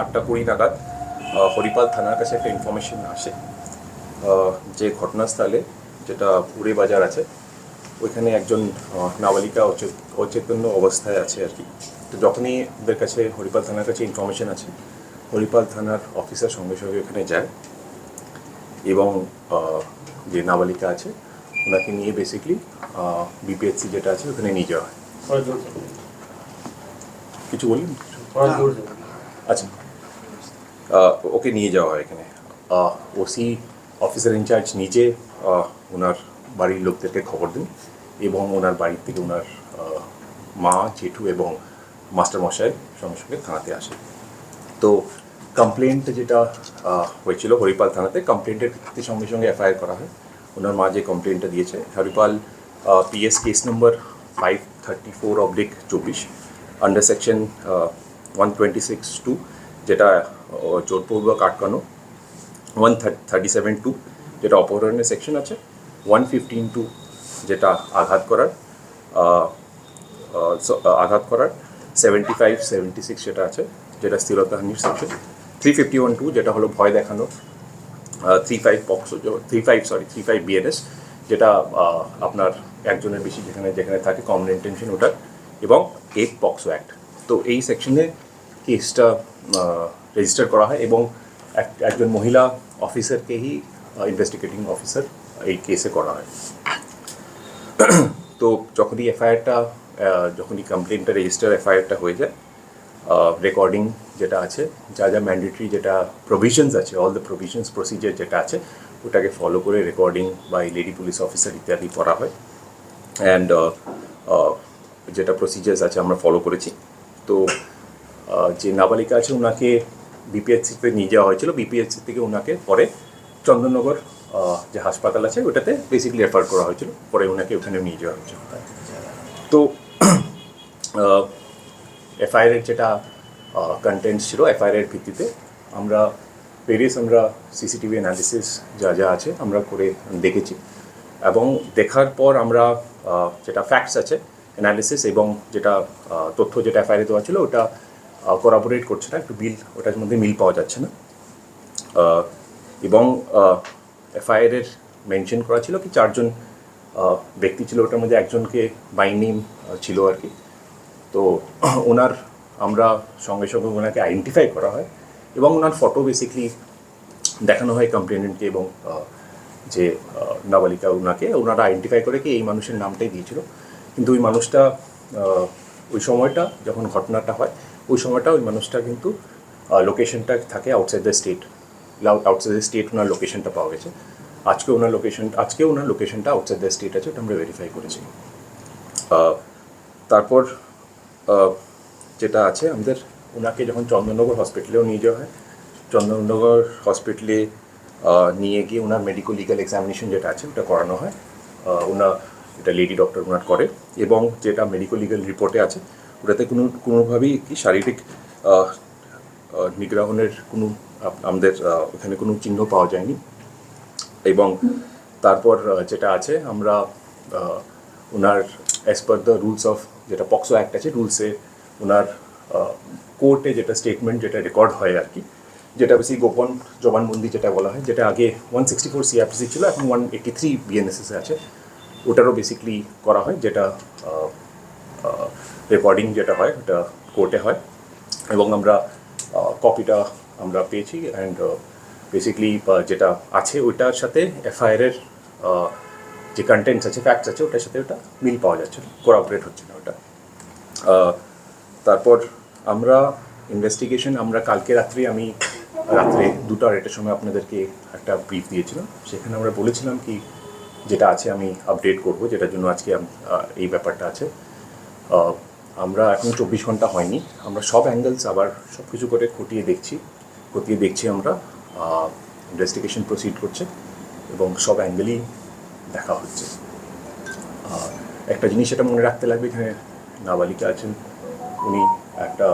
8:20 নাগাদ হরিপাল থানার কাছে একটা ইনফরমেশন আসে যে ঘটনাস্থলে যেটা পুরে বাজার আছে ওইখানে একজন নাবালিকা অচেতন্য অবস্থায় আছে আর কি। তো যখনই ওদের কাছে হরিপাল থানার কাছে ইনফরমেশন আছে, হরিপাল থানার অফিসার সঙ্গে সঙ্গে ওখানে যায় এবং যে নাবালিকা আছে ওনাকে নিয়ে বেসিকলি বিপিএসসি যেটা আছে ওখানে নিয়ে যাওয়া হয়। কিছু বললেন? আচ্ছা, ওকে নিয়ে যাওয়া হয় এখানে। ওসি অফিসার ইনচার্জ নিজে ওনার বাড়ির লোকদেরকে খবর দেন এবং ওনার বাড়ির থেকে ওনার মা, জেঠু এবং মাস্টারমশাই সঙ্গে সঙ্গে থানাতে আসে। তো কমপ্লেন্ট যেটা হয়েছিল হরিপাল থানাতে, কমপ্লেন্টের ভিত্তিতে সঙ্গে সঙ্গে এফআইআর করা হয়। ওনার মা যে কমপ্লেন্টটা দিয়েছে, Haripal PS case number 534/24 under section 126(2) যেটা জোরপূর্বক আটকানো, 137(2) যেটা অপহরণের সেকশন আছে, 115(2) যেটা আঘাত করার 75-76 যেটা আছে, যেটা স্থিরতাহানির সেকশন, 351(2) যেটা হলো ভয় দেখানো, 35 বিএনএস যেটা আপনার একজনের বেশি যেখানে যেখানে থাকে কমন ইন্টেনশন ওটা, এবং 8 পক্সো অ্যাক্ট। তো এই সেকশনে কেসটা রেজিস্টার করা হয় এবং একজন মহিলা অফিসারকেই ইনভেস্টিগেটিং অফিসার এই কেসে করা হয়। তো যখনই কমপ্লেনটা রেজিস্টার এফআইআরটা হয়ে যায়, রেকর্ডিং যেটা আছে, যা যা ম্যান্ডেটরি যেটা প্রভিশনস আছে, অল দ্য প্রভিশনস প্রসিজার যেটা আছে ওটাকে ফলো করে রেকর্ডিং বা লেডি পুলিশ অফিসার ইত্যাদি করা হয়। অ্যান্ড যেটা প্রসিজার্স আছে আমরা ফলো করেছি। তো যে নাবালিকা আছে ওনাকে বিপিএসসিতে নিয়ে যাওয়া হয়েছিল, বিপিএসসি থেকে ওনাকে পরে চন্দননগর যে হাসপাতাল আছে ওটাতে বেসিক্যালি রেফার করা হয়েছিল, পরে ওনাকে ওখানে নিয়ে যাওয়া হয়েছিল। তো এফআইআরের যেটা কন্টেন্টস ছিল, এফআইআরের ভিত্তিতে আমরা সিসিটিভি অ্যানালিসিস যা যা আছে আমরা করে দেখেছি, এবং দেখার পর আমরা যেটা ফ্যাক্টস আছে অ্যানালিসিস এবং যেটা তথ্য যেটা এফআইআরে দেওয়া ছিল ওটা কোরাবোরেট করছে না, একটু ওটার মধ্যে মিল পাওয়া যাচ্ছে না। এবং এফআইআরের মেনশন করা ছিল কি 4 জন ব্যক্তি ছিল, ওটার মধ্যে একজনকে বাই নেম ছিল আর কি। তো আমরা সঙ্গে সঙ্গে ওনাকে আইডেন্টিফাই করা হয় এবং ওনার ফটো বেসিকলি দেখানো হয় কমপ্লেনেন্টকে, এবং যে নাবালিকা ওনারা আইডেন্টিফাই করে কি এই মানুষের নামটাই দিয়েছিল। কিন্তু ওই মানুষটা ওই সময়টা যখন ঘটনাটা হয় ওই সময়টা ওই মানুষটা কিন্তু লোকেশনটা থাকে আউটসাইড দ্য স্টেট, ওনার লোকেশনটা পাওয়া গেছে। আজকে ওনার লোকেশনটা আউটসাইড দ্য স্টেট আছে, ওটা আমরা ভেরিফাই করেছি। তারপর যেটা আছে আমাদের, ওনাকে যখন চন্দননগর হসপিটালেও নিয়ে যাওয়া হয়, চন্দননগর হসপিটালে নিয়ে গিয়ে ওনার মেডিকো লিগাল এক্সামিনেশন যেটা আছে ওটা করানো হয়। এটা লেডি ডক্টর ওনার করে, এবং যেটা মেডিকো লিগাল রিপোর্টে আছে ওটাতে কোনোভাবেই কি শারীরিক নিগ্রহণের আমাদের ওখানে কোনো চিহ্ন পাওয়া যায়নি। এবং তারপর যেটা আছে আমরা owner as per the rules of যেটা পক্সো অ্যাক্ট আছে রুলসে ওনার কোর্টে যেটা স্টেটমেন্ট যেটা রেকর্ড হয় আর কি, যেটা বেশি গোপন জবানবন্দি যেটা বলা হয়, যেটা আগে 164 সিআরপিসি ছিল, এখন 183 বিএনএসএসে আছে, ওটারও বেসিকলি করা হয়, যেটা রেকর্ডিং যেটা হয় ওটা কোর্টে হয়। এবং আমরা কপিটা আমরা পেয়েছি, অ্যান্ড বেসিকলি যেটা আছে ওইটার সাথে এফআইআরের যে কন্টেন্টস আছে, ফ্যাক্টস আছে, ওটার সাথে ওটা মিল পাওয়া যাচ্ছে না, কোরাবোরেট হচ্ছে না ওটা। তারপর আমরা ইনভেস্টিগেশন, আমরা কালকে রাত্রে 2:30 সময় আপনাদেরকে একটা ব্রিফ দিয়েছিলাম, সেখানে আমরা বলেছিলাম কি যেটা আছে আমি আপডেট করব, যেটার জন্য আজকে এই ব্যাপারটা আছে। আমরা এখন 24 ঘন্টা হয়নি, আমরা সব অ্যাঙ্গেলস আবার সব কিছু করে খতিয়ে দেখছি আমরা, ইনভেস্টিগেশন প্রসিড করছে এবং সব অ্যাঙ্গেলই দেখা হচ্ছে। একটা জিনিস এটা মনে রাখতে লাগবে, এখানে নাবালিকা আছেন, উনি একটা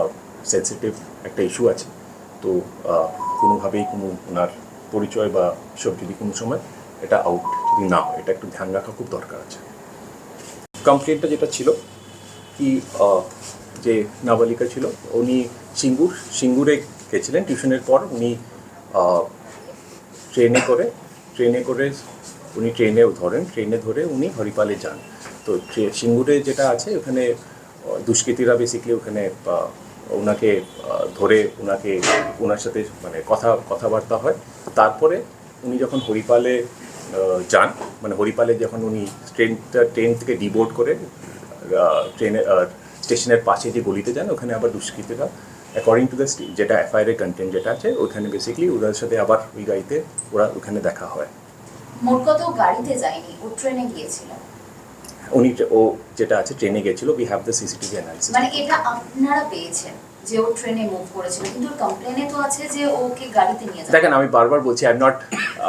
সেন্সিটিভ একটা ইস্যু আছে, তো কোনোভাবেই ওনার পরিচয় বা সব যদি কোনো সময় এটা আউট যদি না হয়, এটা একটু ধ্যান রাখা খুব দরকার আছে। কমপ্লেনটা যেটা ছিল কি যে নাবালিকা ছিল উনি সিঙ্গুরে গেছিলেন টিউশনের পর। উনি ট্রেনে করে উনি ট্রেনে ধরে উনি হরিপালে যান। তো সিঙ্গুরে যেটা আছে ওখানে দুষ্কৃতীরা বেসিক্যালি ওখানে ওনাকে ধরে ওনার সাথে মানে কথাবার্তা হয়। তারপরে উনি যখন হরিপালে যান, মানে হরিপালে যখন উনি ট্রেন থেকে ডিবোর্ড করে স্টেশনের পাশে যে গলিতে যান, ওখানে আবার দুষ্কৃতীরা অ্যাকর্ডিং টু দ্য যেটা এফআইআর কন্টেন্ট যেটা আছে ওখানে বেসিক্যালি ওদের সাথে আবার ওই গাড়িতে ওখানে দেখা হয়। মোট কথা গাড়িতে যায়নি, ও ট্রেনে গিয়েছিল। ও যেটা আছে ট্রেনে গেছিল। We have the CCTV analysis. মানে এটা আপনারা পেয়েছেন যে ও ট্রেনে মুভ করেছিল, কিন্তু কমপ্লেনে তো আছে যে ওকে গাড়িতে নিয়ে যাওয়া। দেখেন আমি বারবার বলছি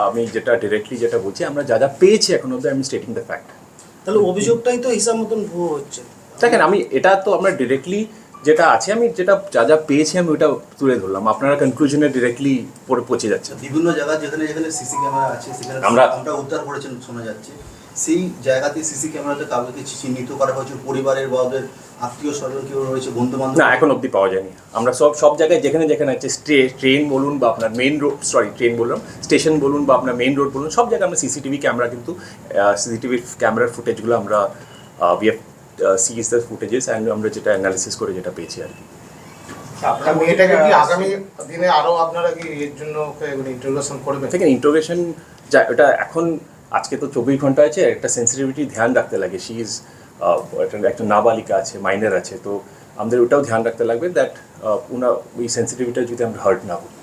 আমি যেটা ডিরেক্টলি যেটা বলছি আমরা যা পেয়েছি এখন অবধি আমি স্টেটিং দ্য ফ্যাক্ট। তাহলে অভিযোগটাই তো হিসাব মতন ভুয়ো হচ্ছে। দেখেন আমি এটা তো আমরা ডিরেক্টলি যেটা আছে আমি যেটা যা পেয়েছি আমি ওটা তুলে ধরলাম। আপনারা কনক্লুশনে ডিরেক্টলি পরে পৌঁছে যাচ্ছেন। বিভিন্ন জায়গা যেখানে সিসি ক্যামেরা আছে সেখানে আমরা উদ্ধার করেছেন শোনা যাচ্ছে। সেই জায়গাতে সিসি ক্যামেরাতে কাউকে চিহ্নিত করা হয়েছে, পরিবারের বা ওদের আত্মীয় স্বজন কেউ রয়েছে, বন্ধু বান্ধব? না, এখন অবধি পাওয়া যায়নি। আমরা সব জায়গায় যেখানে আছে ট্রেন বলুন বা আপনার মেইন রোড ট্রেন বললাম স্টেশন বলুন বা আপনার মেইন রোড বলুন, সব জায়গায় আমরা সিসিটিভি ক্যামেরার ফুটেজগুলো আমরা we have seize the footages and আমরা যেটা অ্যানালিসিস করে যেটা পেয়েছি আর কি। মেয়েটাকে কি আগামী দিনে আরো আপনারা কি এর জন্য ইন্টারোগেশন করবেন? দেখেন ইন্টারোগেশন ওটা এখন আজকে তো 24 ঘন্টা আছে, একটা সেন্সিটিভিটি ধ্যান রাখতে লাগে। শি ইজ একটা নাবালিকা আছে, মাইনর আছে, তো আমাদের ওটাও ধ্যান রাখতে লাগবে দ্যাট ওই সেন্সিটিভিটা যদি আমরা হার্ট না করি।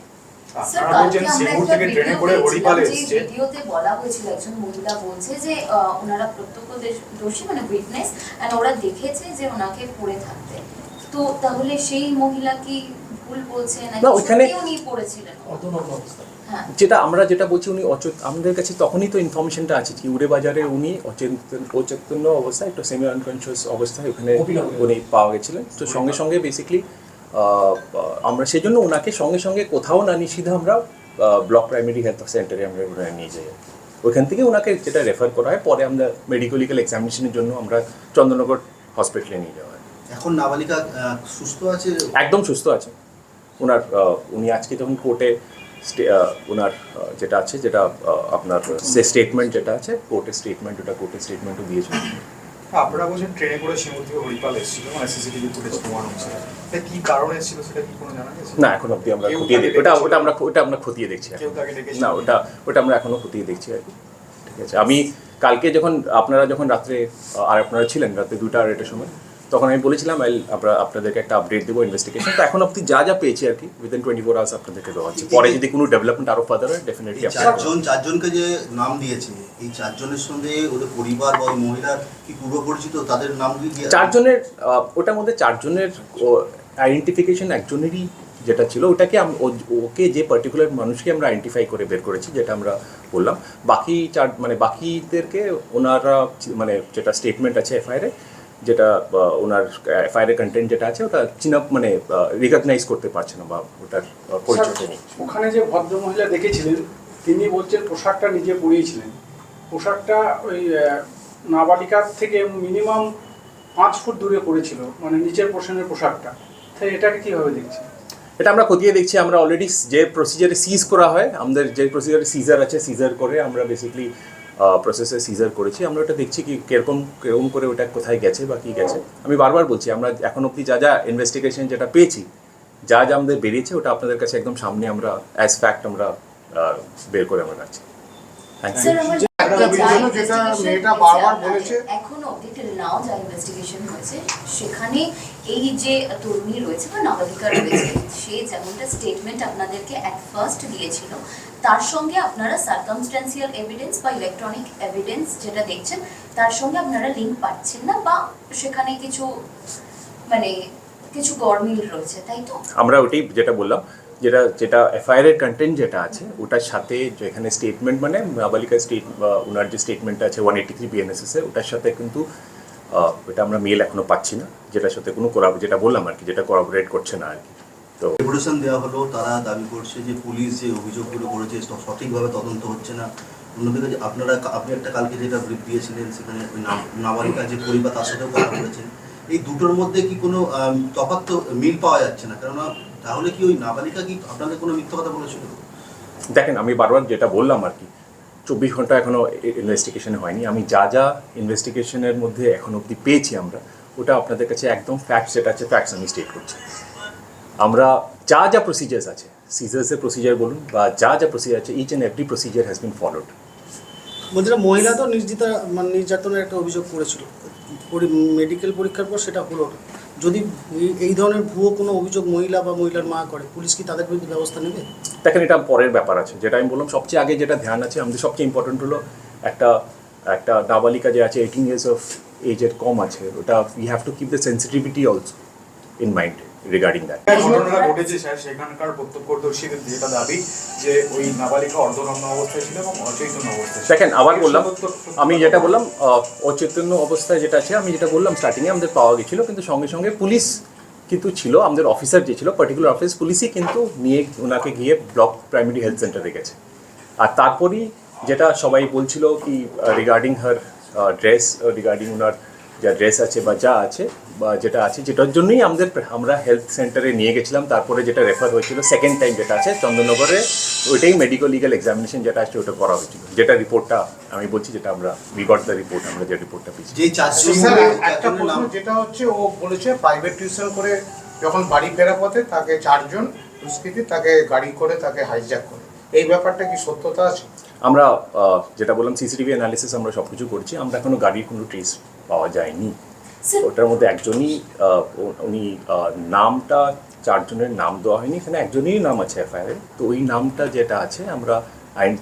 ভিডিওতে বলা হয়েছিল একজন মহিলা বলছে যে ওনারা প্রত্যক্ষদর্শী মানে উইটনেস এন্ড ওরা দেখেছে যে ওনাকে পড়ে থাকতে। তো তাহলে সেই মহিলা কি ভুল বলছে নাকি ওখানে উনি পড়েছিলেন? যেটা বলছি উনি আমাদের কাছে তখনই তো ইনফরমেশনটা আছে কি উড়ে বাজারে উনি অচেতন্য অবস্থায় একটু সেমি আনকনসিয়াস অবস্থায় ওখানে উনি পাওয়া গেছিলেন। তো সঙ্গে বেসিক্যালি আমরা সেই জন্য ওনাকে সঙ্গে কোথাও না নিষিদ্ধ আমরা ব্লক প্রাইমারি হেলথ সেন্টারে আমরা ওনাকে নিয়ে যাই। ওইখান থেকে ওনাকে যেটা রেফার করা হয়, পরে আমরা মেডিকেল এক্সামিনেশনের জন্য আমরা চন্দননগর হসপিটালে নিয়ে যাওয়া হয়। এখন নাবালিকা সুস্থ আছে? একদম সুস্থ আছে। উনি আজকে যখন কোর্টে ওনার যেটা আছে যেটা আপনার স্টেটমেন্ট যেটা আছে কোর্টের স্টেটমেন্টও দিয়েছেন। আপনারা বলছেন ট্রেনে করে সিঙ্গুর থেকে হরিপাল এসেছিল, মানে সিসিটিভি ফুটেজ প্রমাণ হচ্ছে, কি কারণে এসেছিল সেটা কি কোনো জানা গেছে? না, এখন অবধি আমরা খতিয়ে দেখছি। ওটা আমরা খতিয়ে দেখছি। না, ওটা আমরা এখনো খতিয়ে দেখছি আর কি। ঠিক আছে, আমি কালকে আপনারা যখন রাত্রে আর আপনারা ছিলেন রাত্রে 2টা আড়াইটার সময়, তখন আমি বলেছিলাম আপনাদেরকে একটা আপডেট দেবো ইনভেস্টিগেশন। তো এখন অবধি যা পেয়েছি আর কি উইদিন 24 আওয়ার্স আপনাদেরকে দেওয়া হচ্ছে। পরে যদি কোনো ডেভেলপমেন্ট আরো ফার্দার হয় ডেফিনেটলি চারজনকে যে নাম দিয়েছে, এই চারজনের সঙ্গে ওদের পরিবার বা ওই মহিলার কি পূর্ব পরিচিত, তাদের নাম কি? চারজনের ওটার মধ্যে চারজনের আইডেন্টিফিকেশন একজনেরই যেটা ছিল ওটাকে ওকে যে পার্টিকুলার মানুষকে আমরা আইডেন্টিফাই করে বের করেছি, যেটা আমরা বললাম। বাকিদেরকে ওনারা মানে যেটা স্টেটমেন্ট আছে এফআইআর যেটা ওনার এফআইআর কন্টেন্ট যেটা আছে ওটা মানে রিকগনাইজ করতে পারছে না বা ওটার পরিচয় নেই। ওখানে যে ভদ্রমহিলা দেখেছিলেন তিনি বলছেন পোশাকটা নিজে পরিয়েছিলেন। পোশাকটা ওই নাবালিকার থেকে মিনিমাম 5 ফুট দূরে পড়েছিল, মানে নিচের পোর্শনের পোশাকটা। তাই এটাকে কীভাবে দেখছেন? এটা আমরা খতিয়ে দেখছি। আমরা অলরেডি যে প্রসিজারে সিজ করা হয়, আমাদের যে প্রসিজারে সিজার আছে, সিজার করে আমরা বেসিক্যালি প্রসেসে সিজার করেছি। আমরা ওটা দেখছি কি কিরকম করে ওটা কোথায় গেছে বা কী গেছে। আমি বারবার বলছি আমরা এখন অবধি যা ইনভেস্টিগেশন যেটা পেয়েছি, যা আমাদের বেরিয়েছে ওটা আপনাদের কাছে একদম সামনে আমরা অ্যাজ ফ্যাক্ট আমরা বের করে আমরা রাখছি। এখনো অবধি নাও যা ইনভেস্টিগেশন হয়েছে সেখানে এই যে তরুণী রয়েছে বা নাবালিকা রয়েছে, সে যেমনটা স্টেটমেন্ট আপনাদেরকে অ্যাট ফার্স্ট দিয়েছিল, তার সঙ্গে আপনারা সার্কামস্ট্যান্সিয়াল এভিডেন্স বা ইলেকট্রনিক এভিডেন্স যেটা দেখছেন তার সঙ্গে আপনারা লিঙ্ক পাচ্ছেন না, বা সেখানে কিছু গরমিল রয়েছে, তাই তো? আমরা ওটাই যেটা বললাম, যেটা এফআইআর এর কন্টেন্ট যেটা আছে ওটার সাথে যেখানে স্টেটমেন্ট মানে নাবালিকা ওনার যে স্টেটমেন্টটা আছে 183 বিএনএসএস এর, ওটার সাথে কিন্তু ওটা আমরা মেল এখনো পাচ্ছি না, যেটার সাথে কোনো যেটা বললাম আর কি, যেটা কোঅপারেট করছে না আর কি। তো রেভলিউশন দেওয়া হলো, তারা দাবি করছে যে পুলিশ যে অভিযোগগুলো করেছে সঠিকভাবে তদন্ত হচ্ছে না। অন্যদিকে আপনি একটা কালকে যেটা ব্রিফ দিয়েছিলেন সেখানে ওই নাবালিকা যে পরিবার তার সাথেও কথা বলেছেন, এই দুটোর মধ্যে কি কোনো তফাৎ তো মিল পাওয়া যাচ্ছে না, কেননা তাহলে কি ওই নাবালিকা কি আপনাদের কোনো মিথ্যা কথা বলেছিল? দেখেন, আমি বারবার যেটা বললাম আর কি, 24 ঘন্টা এখনও ইনভেস্টিগেশন হয়নি। আমি যা যা ইনভেস্টিগেশনের মধ্যে এখন অবধি পেয়েছি আমরা, ওটা আপনাদের কাছে একদম ফ্যাক্টস, যেটা আছে ফ্যাক্টস আমি স্টেট করছি। আমরা যা যা প্রসিজার্স আছে, সিজার্সের প্রসিজার বলুন বা যা যা প্রসিজার আছে, each and every procedure has been followed. বলছিলাম মহিলা তো নির্যাতনের একটা অভিযোগ করেছিল, মেডিকেল পরীক্ষার পর সেটা হলো না। যদি এই ধরনের ভুয়ো কোনো অভিযোগ মহিলা বা মহিলার মা করে, পুলিশ কি তাদের বিরুদ্ধে ব্যবস্থা নেবে? দেখেন, এটা পরের ব্যাপার আছে। যেটা আমি বললাম, সবচেয়ে আগে যেটা ধ্যান আছে আমাদের, সবচেয়ে ইম্পর্টেন্ট হলো একটা নাবালিকা যে আছে 18 years অফ এজের কম আছে, ওটা we have to keep the sensitivity also in mind regarding that. ঘটনাটা ঘটেছে স্যার, সেখানকার প্রত্যক্ষদর্শীদের যেটা দাবি যে ওই নাবালিকা অর্ধনগ্ন অবস্থায় ছিল এবং অচৈতন্য অবস্থায় ছিল। দেখেন, আবার বললাম, আমি যেটা বললাম অচৈতন্য অবস্থায় যেটা আছে, আমি যেটা বললাম স্টার্টিংয়ে আমাদের পাওয়া গেছিলো, কিন্তু সঙ্গে সঙ্গে পুলিশ কিন্তু ছিল, আমাদের অফিসার যে ছিল পার্টিকুলার অফিস পুলিশই কিন্তু নিয়ে ওনাকে গিয়ে ব্লক প্রাইমারি হেলথ সেন্টারে গেছে। আর তারপরই যেটা সবাই বলছিল কি রিগার্ডিং হার ড্রেস, রিগার্ডিং ওনার যা ড্রেস আছে বা যা আছে বা যেটা আছে, যেটার জন্যই আমরা হেলথ সেন্টারে নিয়ে গেছিলাম। তারপরে যেটা রেফার হয়েছিল সেকেন্ড টাইম যেটা আছে চন্দননগরে, ওইটাই মেডিকো লিগাল এক্সামিনেশন যেটা আছে ওটা করা হয়েছিল। যেটা রিপোর্টটা আমি বলছি, যেটা আমরা উই গট দ্য রিপোর্ট, আমরা যে রিপোর্টটা পেয়েছি। যেই চারজন স্যার, একটা চারজনের নাম প্রশ্ন যেটা হচ্ছে, ও বলেছে প্রাইভেট টিউশন করে যখন বাড়ি ফেরার পথে তাকে চারজন দুষ্কৃতী তাকে গাড়ি করে তাকে হাইজ্যাক করে, এই ব্যাপারটা কি সত্যতা আছে? আমরা যেটা বললাম সিসিটিভি অ্যানালিসিস আমরা সব কিছু করছি, আমরা এখনো গাড়ির কোনো ট্রেস পাওয়া যায়নি। স্যার, ওটার মধ্যে একজনই উনি নামটা, চারজনের নাম দেওয়া হয়নি, এখানে একজনেরই নাম আছে এফআইআরে। তো ওই নামটা যেটা আছে আমরা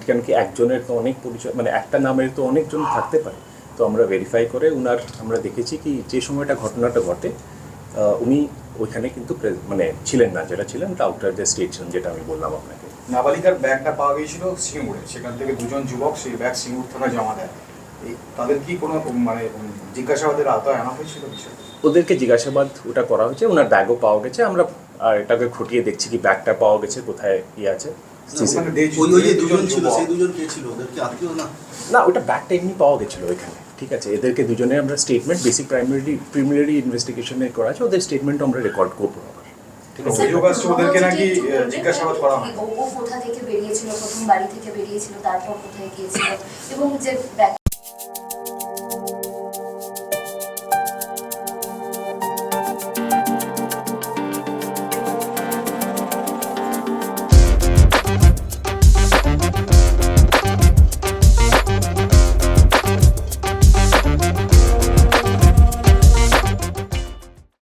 কেন কি একজনের তো অনেক পরিচয়, মানে একটা নামের তো অনেকজন থাকতে পারে। তো আমরা ভেরিফাই করে আমরা দেখেছি কি যে সময়টা ঘটনাটা ঘটে উনি ওইখানে কিন্তু মানে ছিলেন না, যেটা ছিলেন ওটা আউটার যে স্টেশন, যেটা আমি বললাম আপনাকে। নাবালিকার ব্যাগটা পাওয়া গিয়েছিল সিঙ্গুরে, সেখান থেকে দুজন যুবক সেই ব্যাগ সিঙ্গুর থানায় জমা দেয়। তাদের কি কোনো মানে জিজ্ঞাসাবাদের আওতায় আনা হয়েছিল বিষয়টা? ওদেরকে জিজ্ঞাসাবাদ ওটা করা হয়েছে, ওনার ব্যাগও পাওয়া গেছে। আমরা এটাকে খতিয়ে দেখছি কি ব্যাগটা পাওয়া গেছে কোথায় আছে। ওই যে দুজন ছিল, সেই দুজন কে ছিল? ওদের কি আত্মীয় না? না, ওটা ব্যাগটা এমনি পাওয়া গেছিলো ওইখানে, ঠিক আছে। এদেরকে দুজনে আমরা স্টেটমেন্ট, বেসিক প্রিলিমিনারি ইনভেস্টিগেশনে করা আছে, ওদের স্টেটমেন্টও আমরা রেকর্ড করবো আবার, ঠিক আছে। অভিযোগ আসছে ওদেরকে নাকি জিজ্ঞাসাবাদ করা হয়। ও কোথা থেকে বেরিয়েছিল, প্রথম বাড়ি থেকে বেরিয়েছিল, তারপর কোথায় গিয়েছিল এবং যে ব্যাগ